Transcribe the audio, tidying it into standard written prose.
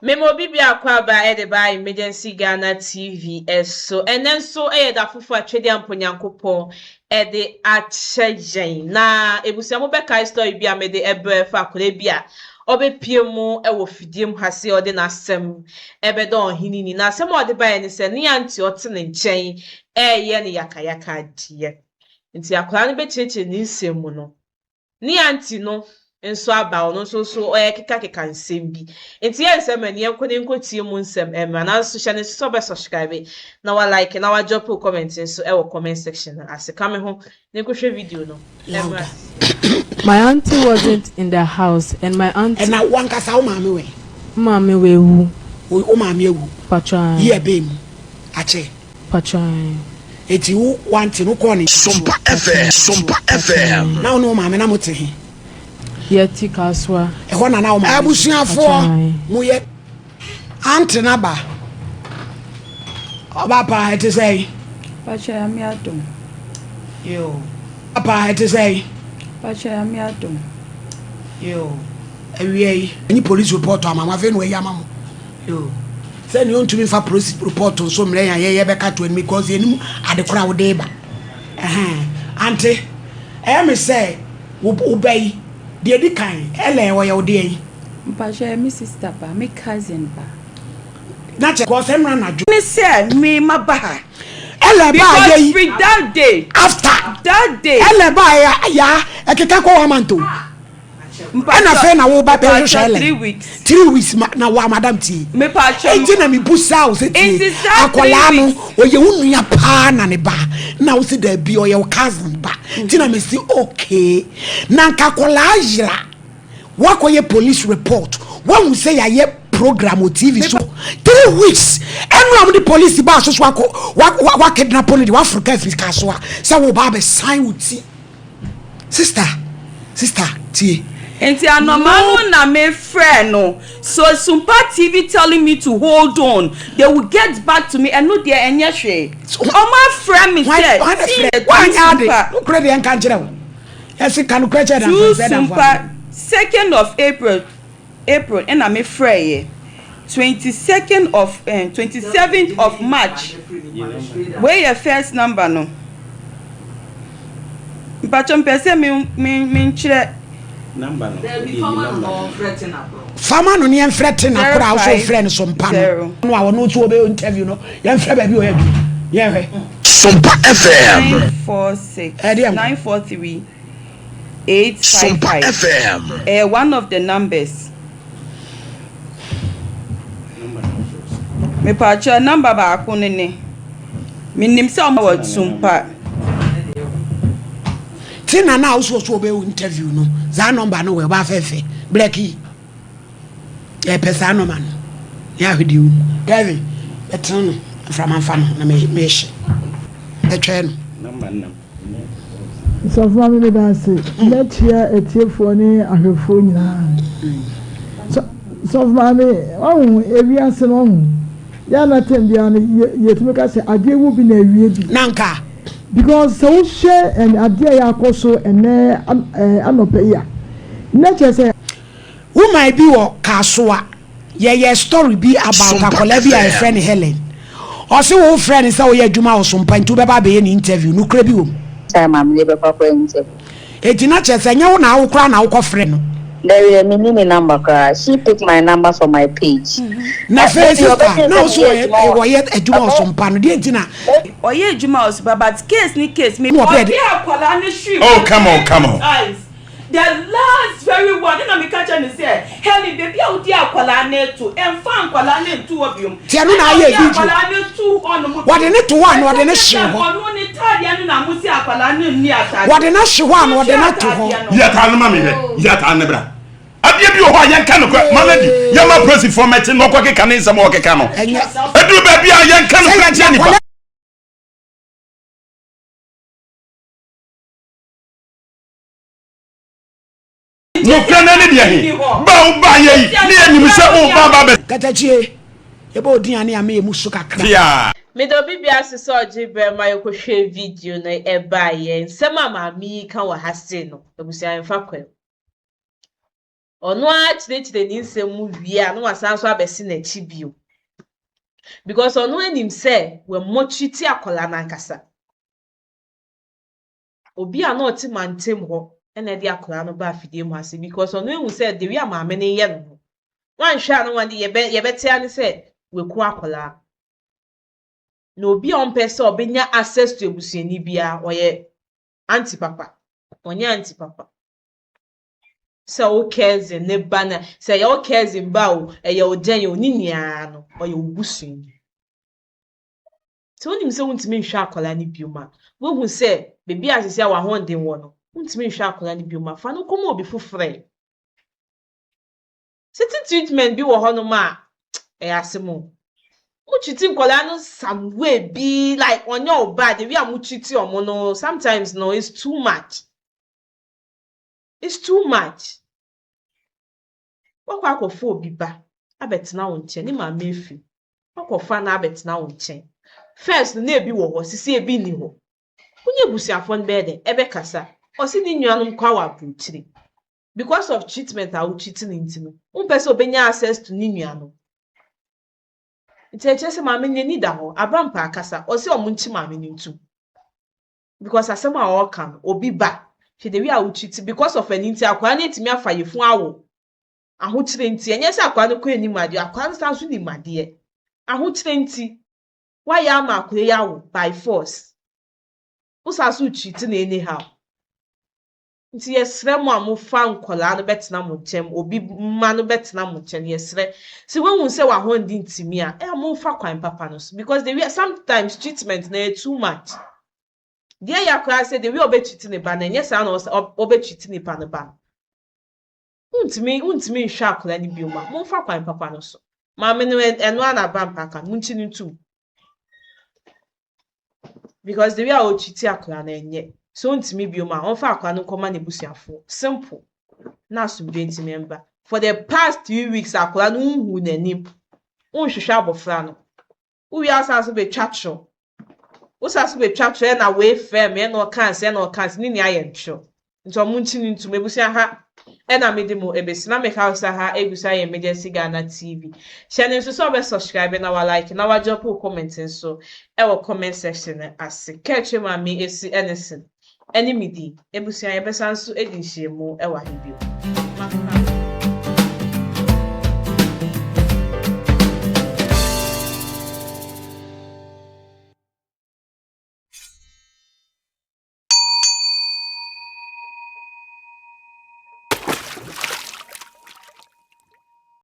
Memo bibia kwa ba e de ba emergency Ghana TV so enen so da fufu atwede amponyankopon e de achejen na ebusia mo be kai story bia me de ebe fa akore bia obepie mu e wo fidiem hase ode na asem ebe do Oheneni na asem ode ba ni se ne anti ote ne nchen ye ne yakayaka adie nti akora no be cheche ni nsem mu no ne anti no nso aba ono so keka nsem bi enti ensem ani enkone nkotie mu nsem emra na so hye ne so be subscribe na wa like na wa drop comment nso wo comment section as come ho ne kohwe video no emra. My auntie wasn't in the house and my auntie and I want kasa o maame we wu o maame ewu patran ye be mu ache patran eti wo want no call ni Sompa FM na no maame na mote yeti kaswa e ho na o maame abusuafo mo ye auntie na ba oba pa ete say Pacha mi adom yo papa ete say Pacha mi adom yo awie any police report amama fe no e yamam yo say ni ontumi fa police report so mre yan ye be ka to enemy because enim adekora wo dey ba auntie me say wo bay de di kan ele wo ye wo dey Pacha mi sister ba mi cousin ba na che ko se mra na ju me say me mabaha ele ba ye because that day after that day ele ba ya ekeka ko wa manto na fe na wo ba be hwehwe 3 weeks na wa madam ti me pacha enti na me busa o se ti akola no oye wunua pa na ne ba na wo se da bi oye wo cousin ba enti na me si okay na nka kola ajira wakoye police report one say ya ye program o TV so 3 weeks enu am the police ba so so wa kidnap on the Africa Africa so say wo ba be sign wuti sister tie enti anomalo na me friend no so Sompa TV telling me to hold on they will get back to me and no there enye hwe o ma friend me said why no credit en kan kire wo yes kan credit and Sompa 2nd of April and I'm a free 27th of March. Where your first number no? But I'm person me chere number no. Fama no ne threaten akora also friend Sompa no a no to be interview no ye frɛ ba bi o ye du ye hwe Sompa FM 943 855 Sompa FM one of the numbers me pacha number ba ko ne minim se o ma wa Sompa tina na also be interview no za number no we ba fefe blackie e pesa no man ya hwedi u Kevin beton from amfam na me she e twa no number so from me da say let here etiefo ni ahwefo nyina so from me ewiase no ya na tembia no yetumi ka say ade wo bi na ewie bi nanka because so share and ade ya akoso ene anope ya na che say who might be wo kasoa ye story be about akola bi a friend Helen or say wo friend say wo ye adwuma wo Sompa ntu be ba be ye interview no kra bi wo mam le be papa interview etina che say nya wo na wo kra na wo friend no there is a mini number cra she picked my number from my page na Facebook na so wo ye adwuma wo Sompa no de etina oye adwuma wo but case me no, akwala ne shrim oh come on guys the last very one na me catch and say Helen baby a odi akwala na to emfa akwala na to obiom ti anu na aye video akwala na to on mo what ne to one what ne hye ho onu ni tade na mo si akwala na ni atade what ne hye ho and what ne to ho ya ta no ma me ya ta ne bra abia bi o ho ayen kan no maladi ya ma presi format no kwa ke kan nsam o ke kan no edu ba bia ayen kan no ka ni pa no kana ne dia he ba ye ne enyim se o ba be katachie e ba odiane ame emu so kakra ya Me do bibia se so jibre ma yokohwe video na e ba ye nsema ma mi kan wa hase no ebusia mfa kwem ono a chire ni nsem mu wie a no wasan so abesi na chi bio because ono anim say we mochiti akola na nkasa obi a na oti mantem ho na de akola no ba afidie mu ase because ono ehu say de wi amaame ne ye no wan hwa no wan de ye bete ani say we ku akola na obi a on pese obenya access to ebusuani bia oye anti papa onye anti papa so o cares ne bana say your cares in bawo e ye odan oni nia no oye obusuani so onim say untimi nhwa akola ne bioma wo hu say bebi asese wa honde wo no untimi nhwa akola ne bioma fa no komo obi fofre certain treatment bi wo hono ma e asemo muchiti nkola no some way be like on your bad we are muchiti omo no sometimes no it's too much wakwa akofo obi ba abetena wo nche ni ma mefi akofo na abetena wo nche first na ebi wo ho sisi ebi ni ho kunye busiafo nbede ebe kasa osi ni nuanum kwa wa bruchiri because of treatment a uchitin intino unpese obenya access to ni nuanum ite se ma menye ni da ho abampa akasa osi omunchi ma menye ntu because asema a kan obi ba she dey we a uchiti because of an inti akwa na etimi afa yefun awo ahochire nti enye se akwa no ko enimade akwa nsa so nimade ahochire nti why ya ma akwa yawo by force usasu uchiti na anyhow nti yesre mo amofa nkola no betena mo nchem obi mma no betena mo nchem yesre si won se wa hondi ntimi a amofa kwan papa no so because they sometimes treatment na too much dia yakra say the way obechiti ne ba na enye sa na obechiti ne pa ne ba untimi nhwa akola ni bioma momfa kwan papa no so ma me no eno ana ba mpaka munchi ni tu because the way o chiti akola na enye so untimi bioma onfa akola no koma na busuafo simple na asumdwe ntimi mba for the past 3 weeks akola no hu nanim unhwehwe abofra no uwi asaso be twatwo usaso be twatwo na we fem e no kan ni aye ntwo nto munchi ni ntu mebusia ha ena medimo ebesina me house ha egusa ye emergency Ghana TV channel so be subscribe na wa like na wa drop comment so e wo comment section ase catch ma me esi anything enemy di ebusia ye besan so edinhye mu e wa hebio